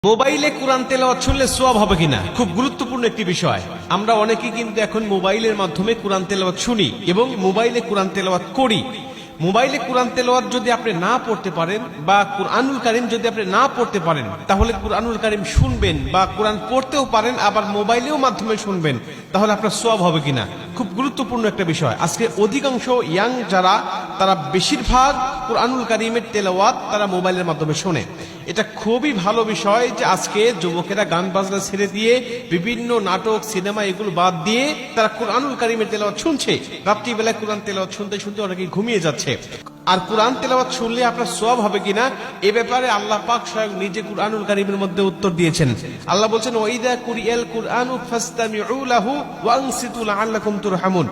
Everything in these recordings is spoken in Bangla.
মোবাইলে কোরআন তেলাওয়াত শুনলে সওয়াব হবে কিনা খুব গুরুত্বপূর্ণ একটি বিষয়। আমরা অনেকেই কিন্তু এখন মোবাইলের মাধ্যমে কোরআন তেলাওয়াত শুনি এবং মোবাইলে কোরআন তেলাওয়াত করি। মোবাইলে কোরআন তেলাওয়াত যদি আপনি না পড়তে পারেন বা কুরআনুল কারীম যদি আপনি না পড়তে পারেন, তাহলে কুরআনুল কারীম শুনবেন বা কোরআন পড়তেও পারেন, আবার মোবাইলেও মাধ্যমে শুনবেন, তাহলে আপনার সওয়াব হবে কিনা খুব গুরুত্বপূর্ণ একটা বিষয়। আজকে অধিকাংশ ইয়াং যারা, তারা বেশিরভাগ কুরআনুল কারীমের তেলাওয়াত তারা মোবাইলের মাধ্যমে শোনে। এটা খুবই ভালো বিষয় যে আজকে যুবকেরা গান বাজনা ছেড়ে দিয়ে বিভিন্ন নাটক সিনেমা এগুলো বাদ দিয়ে তারা কুরআনুল কারীমের তেলাওয়াত শুনছে। রাত্রিবেলায় কোরআন তেলাওয়াত শুনতে শুনতে অনেকে ঘুমিয়ে যাচ্ছে। আর কোরআন তেলাওয়াত শুনলে আপনার সওয়াব হবে কিনা এ ব্যাপারে আল্লাহ পাক স্বয়ং নিজে কুরআনুল কারীমের মধ্যে উত্তর দিয়েছেন। আল্লাহ বলছেন, ওয়াইদা কুরিয়াল কুরআনু ফাসতামিউ লাহু ওয়ানসিতু লাআল্লাকুম তুরহামুন।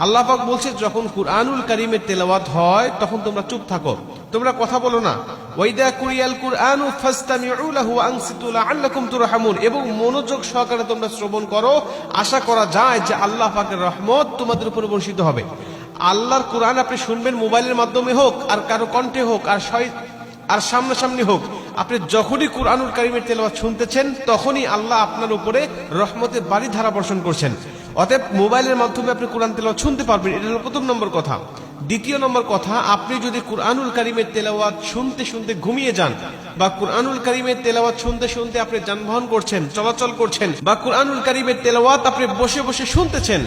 আল্লাহ পাক বলছে, যখন কুরআনুল কারীমের তেলাওয়াত হয় তখন তোমরা চুপ থাকো, তোমরা কথা বলো না। ওয়াইদা কুরিয়াল কুরআনু ফাসতামিউ লাহু ওয়ানসিতু লাআল্লাকুম তুরহামুন, এবং মনোযোগ সহকারে তোমরা শ্রবণ করো, আশা করা যায় যে আল্লাহ পাকের রহমত তোমাদের উপর বর্ষিত হবে। আল্লাহর কোরআন আপনি শুনবেন মোবাইলের মাধ্যমে হোক, আর কারো কণ্ঠে হোক, আর সামনাসামনি হোক, আপনি যখনই কুরআনুল কারীমের তেলাওয়াত শুনতেছেন তখনই আল্লাহ আপনার উপরে রহমতের বাড়ি ধারা বর্ষণ করছেন। অতএব মোবাইলের মাধ্যমে আপনি কোরআন তেলাওয়াত শুনতে পারবেন, এটা হলো প্রথম নম্বর কথা। দ্বিতীয় নম্বর কথা, আপনি যদি কুরআনুল কারীমের তেলাওয়াত শুনতে শুনতে ঘুমিয়ে যান, বা কুরআনুল কারীমের তেলাওয়াত শুনতে শুনতে আপনি যানবাহন করছেন, চলাচল করছেন, বা কুরআনুল কারীমের তেলাওয়াত আপনি বসে বসে শুনতেছেন,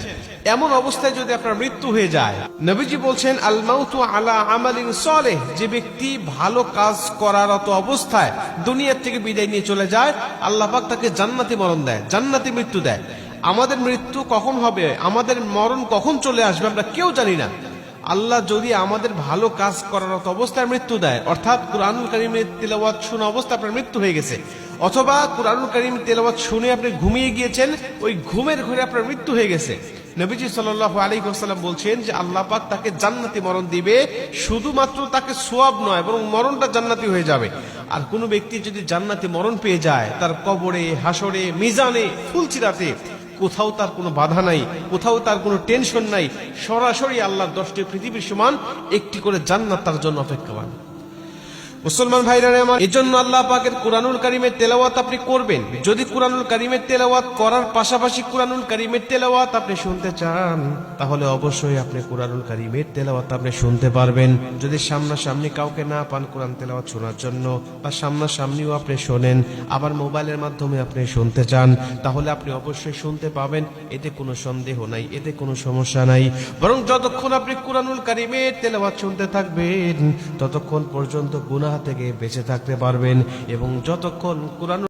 এমন অবস্থায় যদি আপনার মৃত্যু হয়ে যায়, নবীজি বলছেন, আল মাউতু আলা আমালিন সালেহ, যে ব্যক্তি ভালো কাজ করারত অবস্থায় দুনিয়ার থেকে বিদায় নিয়ে চলে যায়, আল্লাহ পাক তাকে জান্নাতি মরণ দেয়, জান্নাতি মৃত্যু দেয়। আমাদের মৃত্যু কখন হবে, আমাদের মরণ কখন চলে আসবে আমরা কেউ জানি না। আল্লাহ যদি আমাদের ভালো কাজ করার অবস্থায় মৃত্যু দেয়, অর্থাৎ কুরআনুল কারীমের তেলাওয়াত শোনা অবস্থায় আপনার মৃত্যু হয়ে গেছে, অথবা কুরআনুল কারীমের তেলাওয়াত শুনে আপনি ঘুমিয়ে গিয়েছেন, ওই ঘুমের ঘরে আপনার মৃত্যু হয়ে গেছে, নবীজি সাল্লাল্লাহু আলাইহি ওয়াসাল্লাম বলছেন যে আল্লাহ পাক তাকে জান্নাতি মরণ দিবে। শুধুমাত্র তাকে সওয়াব নয়, বরং মরণটা জান্নাতি হয়ে যাবে। আর কোনো ব্যক্তি যদি জান্নাতি মরণ পেয়ে যায়, তার কবরে, হাসরে, মিজানে, ফুলচিরাতে কোথাও তার কোনো বাধা নাই, কোথাও তার কোনো টেনশন নাই, সরাসরি আল্লাহর 10টি পৃথিবীর সমান একটি করে জান্নাত তার জন্য অপেক্ষমান। মুসলমান ভাইরা আমার, এজন্য আল্লাহ পাকের কুরআনুল কারীমের তেলাওয়াত আপনি করবেন। যদি কুরআনুল কারীমের তেলাওয়াত করার পাশাপাশি কুরআনুল কারীমের তেলাওয়াত আপনি শুনতে চান, তাহলে অবশ্যই আপনি কুরআনুল কারীমের তেলাওয়াত আপনি শুনতে পারবেন। যদি সামনাসামনি কাউকে না পান কুরআন তেলাওয়াত শোনার জন্য, বা সামনাসামনিও আপনি শোনেন, আবার মোবাইলের মাধ্যমে আপনি শুনতে চান, তাহলে আপনি অবশ্যই শুনতে পাবেন। এতে কোনো সন্দেহ নাই, এতে কোনো সমস্যা নাই। বরং যতক্ষণ আপনি কুরআনুল কারীমের তেলাওয়াত শুনতে থাকবেন, ততক্ষণ পর্যন্ত গুনাহ থেকে বেঁচে থাকতে পারবেন। এবং যতক্ষণ কুরআন